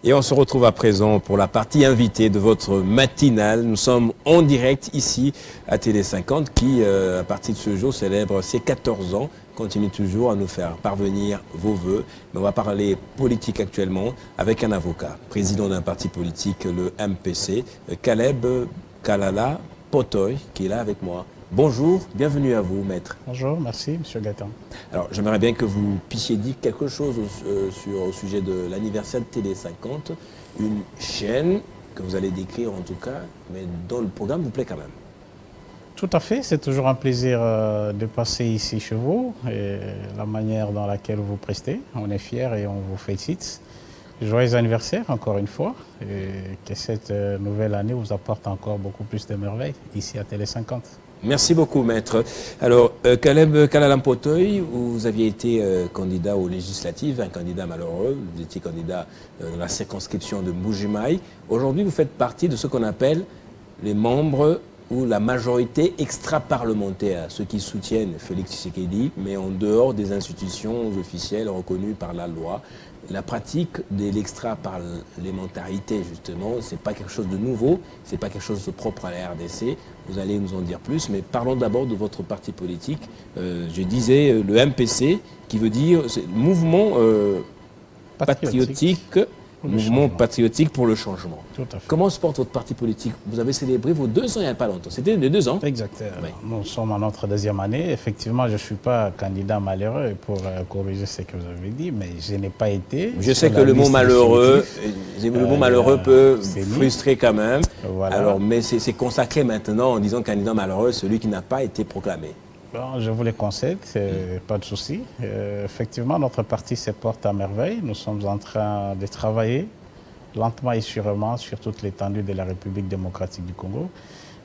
Et on se retrouve à présent pour la partie invitée de votre matinale. Nous sommes en direct ici à Télé 50 qui, à partir de ce jour, célèbre ses 14 ans. Continue toujours à nous faire parvenir vos vœux. Mais on va parler politique actuellement avec un avocat, président d'un parti politique, le MPC, Caleb Kalala Potoy, qui est là avec moi. Bonjour, bienvenue à vous, maître. Bonjour, merci, monsieur Gaëtan. Alors, j'aimerais bien que vous puissiez dire quelque chose au sujet de l'anniversaire de Télé 50, une chaîne que vous allez décrire en tout cas, mais dont le programme vous plaît quand même. Tout à fait, c'est toujours un plaisir de passer ici chez vous et la manière dans laquelle vous prestez. On est fiers et on vous félicite. Joyeux anniversaire encore une fois et que cette nouvelle année vous apporte encore beaucoup plus de merveilles ici à Télé 50. Merci beaucoup, maître. Alors, Caleb Kalala Potoy, vous aviez été candidat aux législatives, un candidat malheureux. Vous étiez candidat dans la circonscription de Mbuji-Mayi. Aujourd'hui, vous faites partie de ce qu'on appelle les membres ou la majorité extra-parlementaire, ceux qui soutiennent Félix Tshisekedi, mais en dehors des institutions officielles reconnues par la loi. La pratique de l'extra-parlementarité, justement, ce n'est pas quelque chose de nouveau, ce n'est pas quelque chose de propre à la RDC. Vous allez nous en dire plus, mais parlons d'abord de votre parti politique. Je disais le MPC, qui veut dire mouvement patriotique. Mouvement patriotique pour le changement. Tout à fait. Comment se porte votre parti politique? Vous avez célébré vos 2 ans il n'y a pas longtemps. C'était les 2 ans? Exactement. Oui. Nous sommes en notre deuxième année. Effectivement, je ne suis pas candidat malheureux pour corriger ce que vous avez dit, mais je n'ai pas été. Je sais que le mot malheureux, peut frustrer quand même. Voilà. Alors, mais c'est consacré maintenant en disant candidat malheureux, celui qui n'a pas été proclamé. Bon, je vous le concède, pas de souci. Effectivement, notre parti se porte à merveille. Nous sommes en train de travailler lentement et sûrement sur toute l'étendue de la République démocratique du Congo.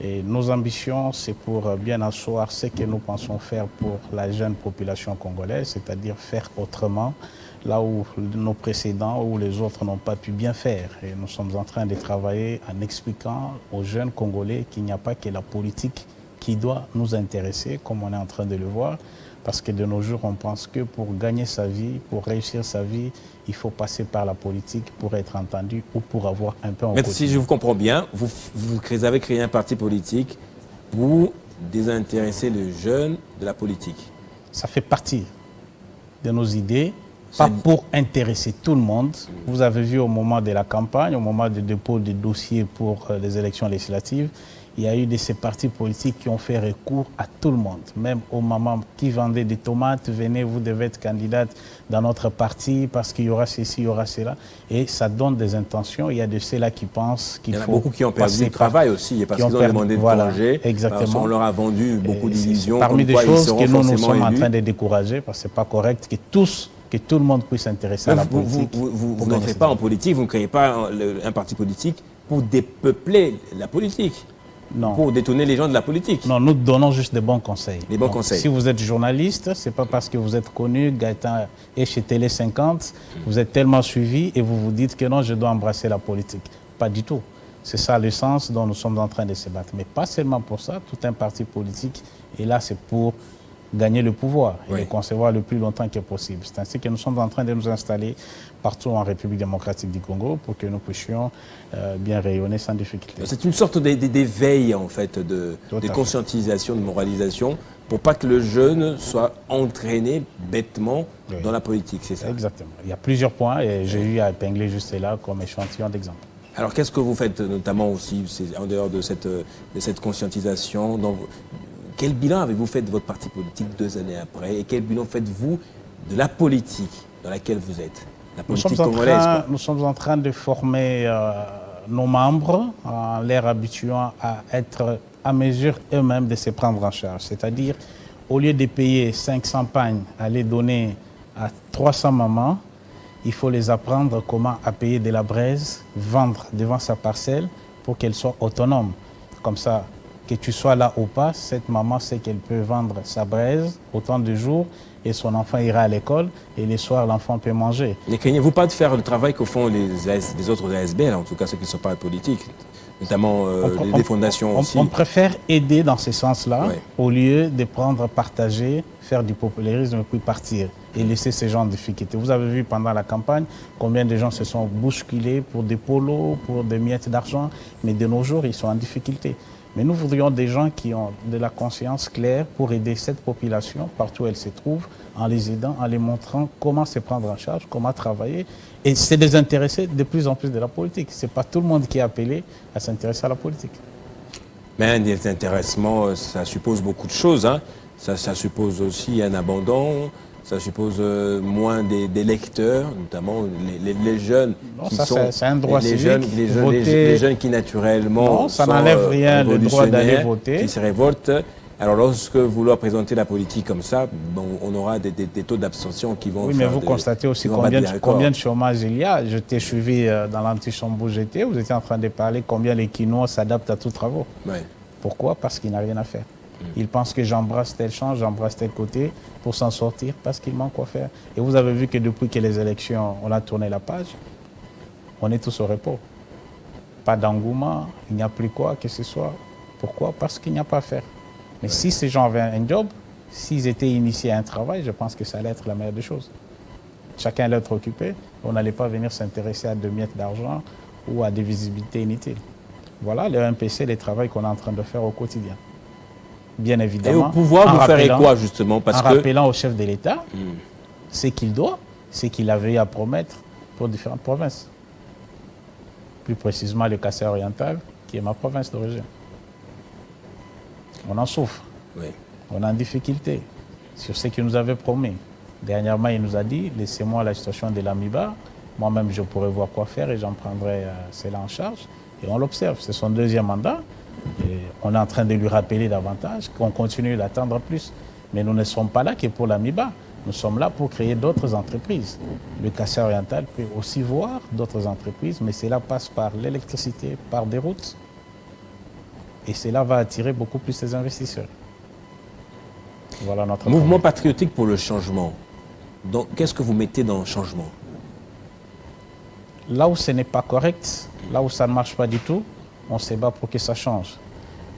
Et nos ambitions, c'est pour bien asseoir ce que nous pensons faire pour la jeune population congolaise, c'est-à-dire faire autrement, là où nos précédents ou les autres n'ont pas pu bien faire. Et nous sommes en train de travailler en expliquant aux jeunes Congolais qu'il n'y a pas que la politique qui doit nous intéresser, comme on est en train de le voir, parce que de nos jours, on pense que pour gagner sa vie, pour réussir sa vie, il faut passer par la politique pour être entendu ou pour avoir un peu en Mais si je vous comprends bien, vous avez créé un parti politique pour désintéresser les jeunes de la politique. Ça fait partie de nos idées, pas pour intéresser tout le monde. Vous avez vu au moment de la campagne, au moment du dépôt des dossiers pour les élections législatives, il y a eu de ces partis politiques qui ont fait recours à tout le monde, même aux mamans qui vendaient des tomates. Venez, vous devez être candidate dans notre parti parce qu'il y aura ceci, il y aura cela. Et ça donne des intentions. Il y a de ceux-là qui pensent qu'il faut. Il y en a beaucoup qui ont perdu le travail aussi, parce qu'ils ont demandé de congé. Exactement. On leur a vendu beaucoup d'illusions. Parmi des choses que nous sommes en train de décourager, parce que ce n'est pas correct que tout le monde puisse s'intéresser à la politique. Vous n'entrez pas en politique, vous ne créez pas un parti politique pour dépeupler la politique. Non. Pour détourner les gens de la politique. Non, nous donnons juste des bons conseils. Des bons conseils. Si vous êtes journaliste, ce n'est pas parce que vous êtes connu, Gaëtan est chez Télé 50, vous êtes tellement suivi et vous vous dites que non, je dois embrasser la politique. Pas du tout. C'est ça le sens dont nous sommes en train de se battre. Mais pas seulement pour ça, tout un parti politique est là, c'est pour gagner le pouvoir et le conserver le plus longtemps que possible. C'est ainsi que nous sommes en train de nous installer partout en République démocratique du Congo pour que nous puissions bien rayonner sans difficulté. C'est une sorte d'éveil en fait, de conscientisation, de moralisation, pour pas que le jeune soit entraîné bêtement dans la politique, c'est ça? Exactement. Il y a plusieurs points et j'ai eu à épingler juste là comme échantillon d'exemple. Alors qu'est-ce que vous faites notamment aussi, en dehors de cette conscientisation quel bilan avez-vous fait de votre parti politique 2 années après? Et quel bilan faites-vous de la politique dans laquelle vous êtes? La politique congolaise, quoi. Nous sommes en train de former nos membres en les habituant à être à mesure eux-mêmes de se prendre en charge. C'est-à-dire, au lieu de payer 500 pagnes à les donner à 300 mamans, il faut les apprendre comment à payer de la braise, vendre devant sa parcelle pour qu'elle soit autonome. Comme ça, que tu sois là ou pas, cette maman sait qu'elle peut vendre sa braise autant de jours et son enfant ira à l'école et les soirs, l'enfant peut manger. Ne craignez-vous pas de faire le travail que font les autres ASBL, en tout cas ceux qui ne sont pas politiques, notamment les fondations aussi? On préfère aider dans ce sens-là au lieu de prendre, partager, faire du populisme et puis partir. et laisser ces gens en difficulté. Vous avez vu pendant la campagne combien de gens se sont bousculés pour des polos, pour des miettes d'argent, mais de nos jours, ils sont en difficulté. Mais nous voudrions des gens qui ont de la conscience claire pour aider cette population partout où elle se trouve, en les aidant, en les montrant comment se prendre en charge, comment travailler, et se désintéresser de plus en plus de la politique. Ce n'est pas tout le monde qui est appelé à s'intéresser à la politique. Mais un désintéressement, ça suppose beaucoup de choses, hein. Ça suppose aussi un abandon, ça suppose moins des lecteurs, notamment les jeunes Non, qui ça, sont c'est un droit les civique. les jeunes qui naturellement Non, ça sont n'enlève rien le droit d'aller révolutionnaires, voter. qui se révoltent. Alors lorsque vous leur présentez la politique comme ça, bon, on aura des taux d'abstention qui vont Oui, mais faire vous constatez aussi qui vont battre des records. combien de chômage il y a. Je t'ai suivi dans l'antichambre où j'étais, vous étiez en train de parler combien les Quinois s'adaptent à tous travaux. Ouais. Pourquoi? Parce qu'il n'a rien à faire. Il pense que j'embrasse tel champ, j'embrasse tel côté pour s'en sortir parce qu'il manque quoi faire. Et vous avez vu que depuis que les élections, on a tourné la page, on est tous au repos. Pas d'engouement, il n'y a plus quoi que ce soit. Pourquoi? Parce qu'il n'y a pas à faire. Mais si ces gens avaient un job, s'ils étaient initiés à un travail, je pense que ça allait être la meilleure des choses. Chacun allait être occupé, on n'allait pas venir s'intéresser à 2 miettes d'argent ou à des visibilités inutiles. Voilà le MPC, les travaux qu'on est en train de faire au quotidien. Bien évidemment. Et au pouvoir, vous ferez quoi justement? Parce en rappelant au chef de l'État ce qu'il doit, ce qu'il avait à promettre pour différentes provinces. Plus précisément le Kassai oriental, qui est ma province d'origine. On en souffre. Oui. On est en difficulté sur ce qu'il nous avait promis. Dernièrement, il nous a dit, laissez-moi la situation de l'AMIBA. Moi-même, je pourrais voir quoi faire et j'en prendrai cela en charge. Et on l'observe. C'est son 2e mandat. Et on est en train de lui rappeler davantage qu'on continue d'attendre plus. Mais nous ne sommes pas là que pour l'AMIBA. Nous sommes là pour créer d'autres entreprises. Le Kassai oriental peut aussi voir d'autres entreprises, mais cela passe par l'électricité, par des routes. Et cela va attirer beaucoup plus les investisseurs. Voilà notre Mouvement problème. patriotique pour le changement. Donc, qu'est-ce que vous mettez dans le changement? Là où ce n'est pas correct, là où ça ne marche pas du tout, on se bat pour que ça change.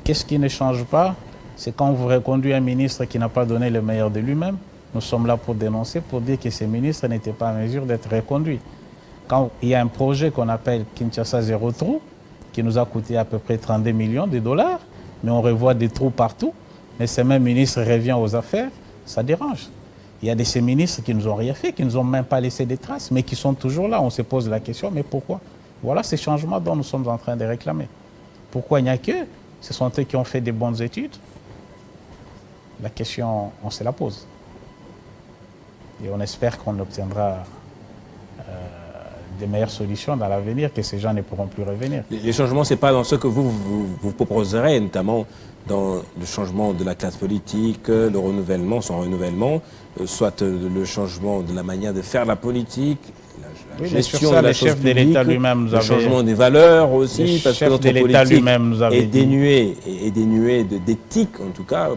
Qu'est-ce qui ne change pas? C'est quand vous reconduisez un ministre qui n'a pas donné le meilleur de lui-même. Nous sommes là pour dénoncer, pour dire que ces ministres n'étaient pas en mesure d'être reconduits. Quand il y a un projet qu'on appelle Kinshasa Zéro Trou, qui nous a coûté à peu près 32 millions de dollars, mais on revoit des trous partout, mais ce même ministre revient aux affaires, ça dérange. Il y a de ces ministres qui nous ont rien fait, qui ne nous ont même pas laissé des traces, mais qui sont toujours là. On se pose la question, mais pourquoi? Voilà ces changements dont nous sommes en train de réclamer. Pourquoi il n'y a que? Ce sont eux qui ont fait des bonnes études. La question, on se la pose. Et on espère qu'on obtiendra des meilleures solutions dans l'avenir, que ces gens ne pourront plus revenir. Les changements, ce n'est pas dans ce que vous proposerez, notamment dans le changement de la classe politique, le renouvellement, son renouvellement, soit le changement de la manière de faire la politique, la Oui, mais gestion sur ça, de la le chose chef de publique, l'État lui-même nous le avait... changement des valeurs aussi, Le parce que chef notre de l'État politique lui-même nous avait est dit. dénuée d'éthique, en tout cas.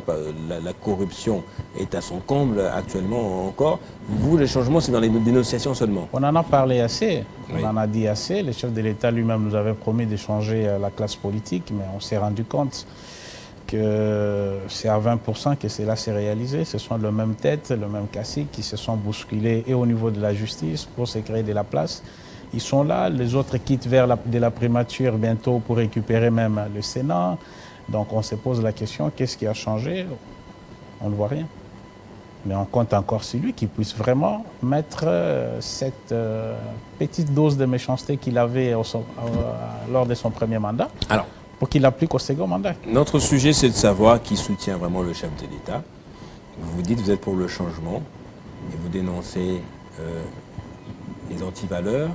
La corruption est à son comble actuellement encore. Vous, les changements, c'est dans les dénonciations seulement. On en a parlé assez, Oui. on en a dit assez. Le chef de l'État lui-même nous avait promis de changer la classe politique, mais on s'est rendu compte que c'est à 20% que cela s'est réalisé. Ce sont les mêmes têtes, les mêmes caciques qui se sont bousculés et au niveau de la justice pour se créer de la place. Ils sont là, les autres quittent vers de la primature bientôt pour récupérer même le Sénat. Donc on se pose la question, qu'est-ce qui a changé? On ne voit rien. Mais on compte encore sur lui qui puisse vraiment mettre cette petite dose de méchanceté qu'il avait lors de son premier mandat. Alors, Pour qu'il l'applique au second mandat. notre sujet, c'est de savoir qui soutient vraiment le chef de l'État. Vous dites que vous êtes pour le changement et vous dénoncez les antivaleurs,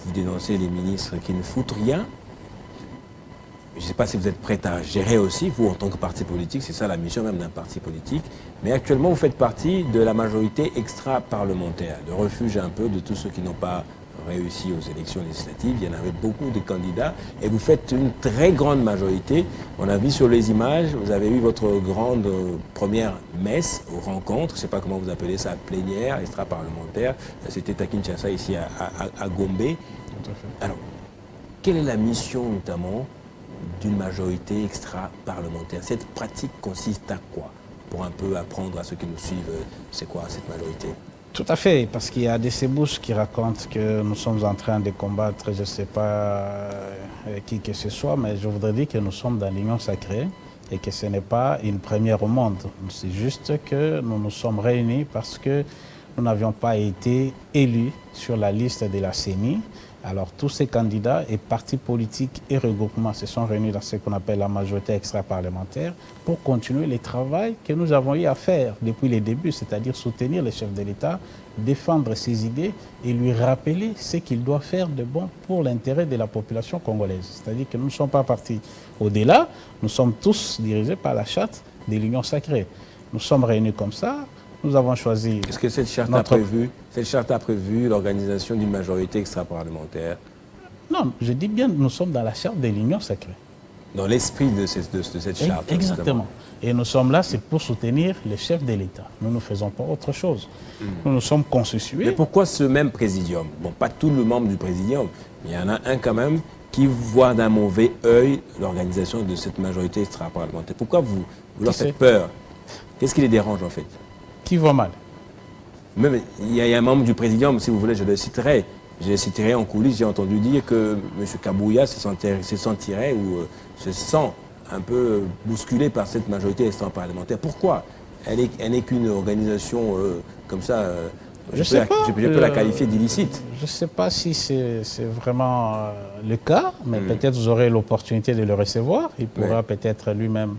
vous dénoncez les ministres qui ne foutent rien. Je ne sais pas si vous êtes prêt à gérer aussi, vous en tant que parti politique, c'est ça la mission même d'un parti politique. Mais actuellement, vous faites partie de la majorité extra-parlementaire, de refuge un peu de tous ceux qui n'ont pas réussi aux élections législatives. Il y en avait beaucoup de candidats et vous faites une très grande majorité. On a vu sur les images, vous avez eu votre grande première messe aux rencontres, je ne sais pas comment vous appelez ça, plénière, extra-parlementaire. C'était à Kinshasa, ici à Gombe. Tout à fait. Alors, quelle est la mission notamment d'une majorité extra-parlementaire? Cette pratique consiste à quoi? Pour un peu apprendre à ceux qui nous suivent, c'est quoi cette majorité? Tout à fait, parce qu'il y a des Sébouches qui racontent que nous sommes en train de combattre, je ne sais pas qui que ce soit, mais je voudrais dire que nous sommes dans l'union sacrée et que ce n'est pas une première au monde. C'est juste que nous nous sommes réunis parce que nous n'avions pas été élus sur la liste de la CENI. Alors tous ces candidats et partis politiques et regroupements se sont réunis dans ce qu'on appelle la majorité extra-parlementaire pour continuer le travail que nous avons eu à faire depuis les débuts, c'est-à-dire soutenir le chef de l'État, défendre ses idées et lui rappeler ce qu'il doit faire de bon pour l'intérêt de la population congolaise. C'est-à-dire que nous ne sommes pas partis au-delà, nous sommes tous dirigés par la charte de l'Union sacrée. Nous sommes réunis comme ça. Nous avons choisi... Est-ce que cette charte a prévu l'organisation d'une majorité extra-parlementaire? Non, je dis bien, nous sommes dans la charte de l'Union sacrée. Dans l'esprit de cette charte. Exactement. Et nous sommes là, c'est pour soutenir le chef de l'État. Nous ne faisons pas autre chose. Nous nous sommes constitués. Mais pourquoi ce même présidium? Bon, pas tous les membres du présidium, mais il y en a un quand même qui voit d'un mauvais œil l'organisation de cette majorité extra-parlementaire. Pourquoi vous leur faites peur? Qu'est-ce qui les dérange en fait? Qui va mal? Même, il y a un membre du présidium, si vous voulez, je le citerai. Je le citerai en coulisses, j'ai entendu dire que M. Kabouya se sentirait ou se sent un peu bousculé par cette majorité extra-parlementaire. Pourquoi? Elle n'est qu'une organisation comme ça, je peux la qualifier d'illicite. Je ne sais pas si c'est vraiment le cas, mais peut-être vous aurez l'opportunité de le recevoir. Il pourra peut-être lui-même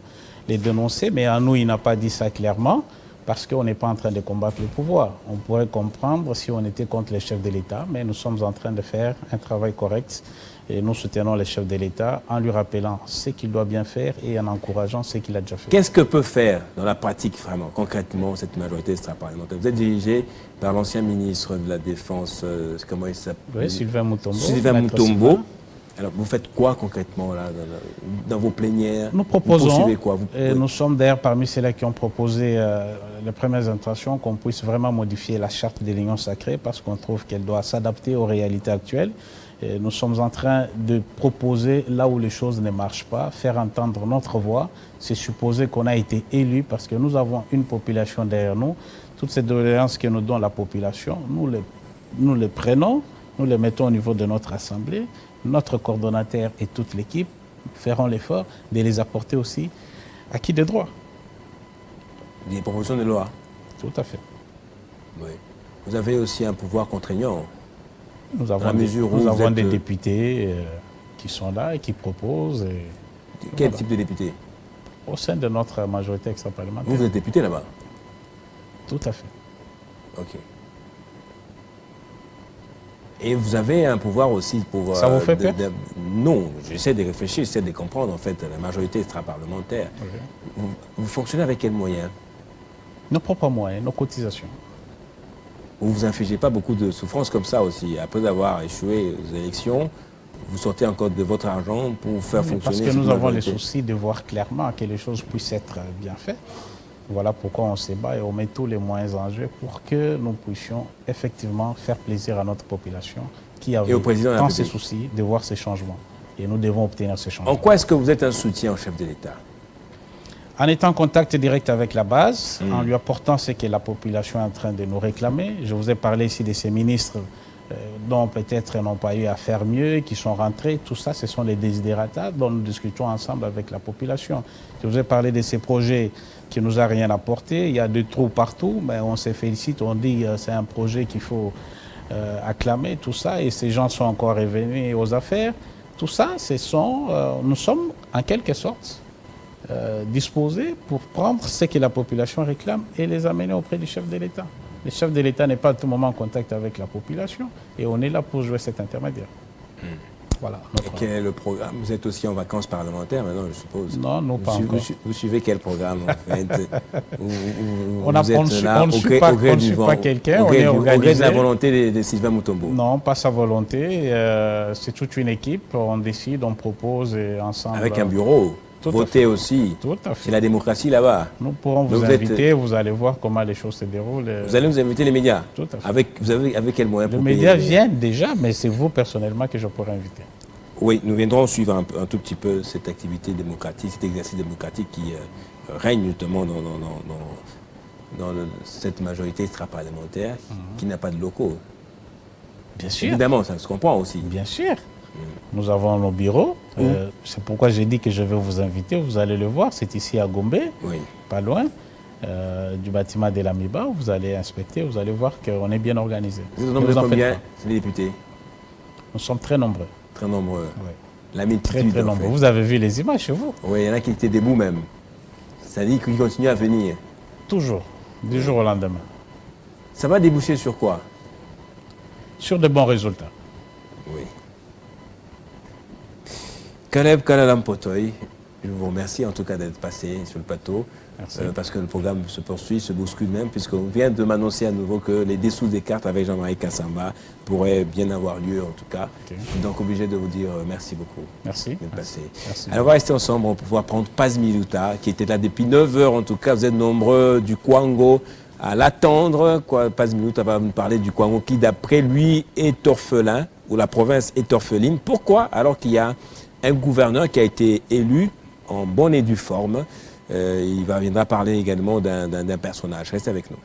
les dénoncer, mais à nous, il n'a pas dit ça clairement. Parce qu'on n'est pas en train de combattre le pouvoir. On pourrait comprendre si on était contre les chefs de l'État, mais nous sommes en train de faire un travail correct et nous soutenons les chefs de l'État en lui rappelant ce qu'il doit bien faire et en encourageant ce qu'il a déjà fait. Qu'est-ce que peut faire dans la pratique vraiment, concrètement, cette majorité extra-parlementaire? Vous êtes dirigé par l'ancien ministre de la Défense, comment il s'appelle? Oui, Sylvain Mutombo. Sylvain Mutombo. Alors, vous faites quoi concrètement là, dans vos plénières? Nous proposons, vous poursuivez quoi? Nous sommes d'ailleurs parmi ceux-là qui ont proposé les premières intentions qu'on puisse vraiment modifier la charte de l'Union sacrée parce qu'on trouve qu'elle doit s'adapter aux réalités actuelles. Et nous sommes en train de proposer là où les choses ne marchent pas, faire entendre notre voix. C'est supposer qu'on a été élu parce que nous avons une population derrière nous. Toutes ces doléances que nous donne la population, nous les prenons, nous les mettons au niveau de notre assemblée. Notre coordonnateur et toute l'équipe feront l'effort de les apporter aussi à qui de droit. Des propositions de loi. Tout à fait. Oui. Vous avez aussi un pouvoir contraignant. Nous avons des députés qui sont là et qui proposent. Quel type de députés? Au sein de notre majorité extra-parlementaire. Vous êtes député là-bas? Tout à fait. Ok. Et vous avez un pouvoir aussi pour... Ça vous fait peur? Non, j'essaie de réfléchir, j'essaie de comprendre en fait la majorité extra-parlementaire. Okay. Vous fonctionnez avec quels moyens? Nos propres moyens, nos cotisations. Vous ne vous infligez pas beaucoup de souffrance comme ça aussi? Après avoir échoué aux élections, vous sortez encore de votre argent pour faire fonctionner... Parce que nous avons le souci de voir clairement que les choses puissent être bien faites. Voilà pourquoi on se bat et on met tous les moyens en jeu pour que nous puissions effectivement faire plaisir à notre population qui avait tant ces soucis de voir ces changements. Et nous devons obtenir ces changements. En quoi est-ce que vous êtes un soutien au chef de l'État? En étant en contact direct avec la base, en lui apportant ce que la population est en train de nous réclamer. Je vous ai parlé ici de ces ministres dont peut-être n'ont pas eu à faire mieux, qui sont rentrés. Tout ça, ce sont les desiderata dont nous discutons ensemble avec la population. Je vous ai parlé de ces projets qui ne nous a rien apporté. Il y a des trous partout, mais on se félicite, on dit c'est un projet qu'il faut acclamer, tout ça, et ces gens sont encore revenus aux affaires. Tout ça, nous sommes en quelque sorte disposés pour prendre ce que la population réclame et les amener auprès du chef de l'État. Le chef de l'État n'est pas à tout moment en contact avec la population et on est là pour jouer cet intermédiaire. Voilà. Et quel est le programme? Vous êtes aussi en vacances parlementaires maintenant, je suppose? Non, non, pas encore. Vous suivez quel programme en fait? On ne suit pas quelqu'un, on est organisé. Au gré de la volonté de Sylvain Mutombo? Non, pas sa volonté. C'est toute une équipe, on décide, on propose et ensemble... Avec un bureau? Voter aussi. Tout à fait. C'est la démocratie là-bas. Nous pourrons vous inviter, vous allez voir comment les choses se déroulent. Vous allez nous inviter les médias? Tout à fait. Avec quel moyen? Les médias viennent déjà, mais c'est vous personnellement que je pourrais inviter. Oui, nous viendrons suivre un tout petit peu cette activité démocratique, cet exercice démocratique qui règne notamment dans cette majorité extra-parlementaire qui n'a pas de locaux. Bien sûr. Évidemment, ça se comprend aussi. Bien sûr. Nous avons nos bureaux. C'est pourquoi j'ai dit que je vais vous inviter. Vous allez le voir. C'est ici à Gombe, pas loin du bâtiment de l'Amiba. Vous allez inspecter, vous allez voir qu'on est bien organisé. Vous êtes nombreux combien, les députés? Nous sommes très nombreux. Très nombreux. Oui. La multitude. Très nombreux. Vous avez vu les images chez vous? Oui, il y en a qui étaient debout même. Ça dit qu'ils continuent à venir. Toujours, du jour au lendemain. Ça va déboucher sur quoi? Sur de bons résultats. Oui. Caleb Kalalam Potoy, je vous remercie en tout cas d'être passé sur le plateau. Merci. Parce que le programme se poursuit, se bouscule même, puisqu'on vient de m'annoncer à nouveau que les dessous des cartes avec Jean-Marie Kassamba pourraient bien avoir lieu en tout cas. Okay. Je suis donc obligé de vous dire merci beaucoup. Merci. D'être passé. Merci. Alors on va rester ensemble, on va pouvoir prendre Paz Miluta, qui était là depuis 9 heures en tout cas. Vous êtes nombreux du Kwango à l'attendre. Paz Miluta va nous parler du Kwango qui d'après lui est orphelin, ou la province est orpheline. Pourquoi? Alors qu'il y a un gouverneur qui a été élu en bonne et due forme. Il viendra parler également d'un personnage. Restez avec nous.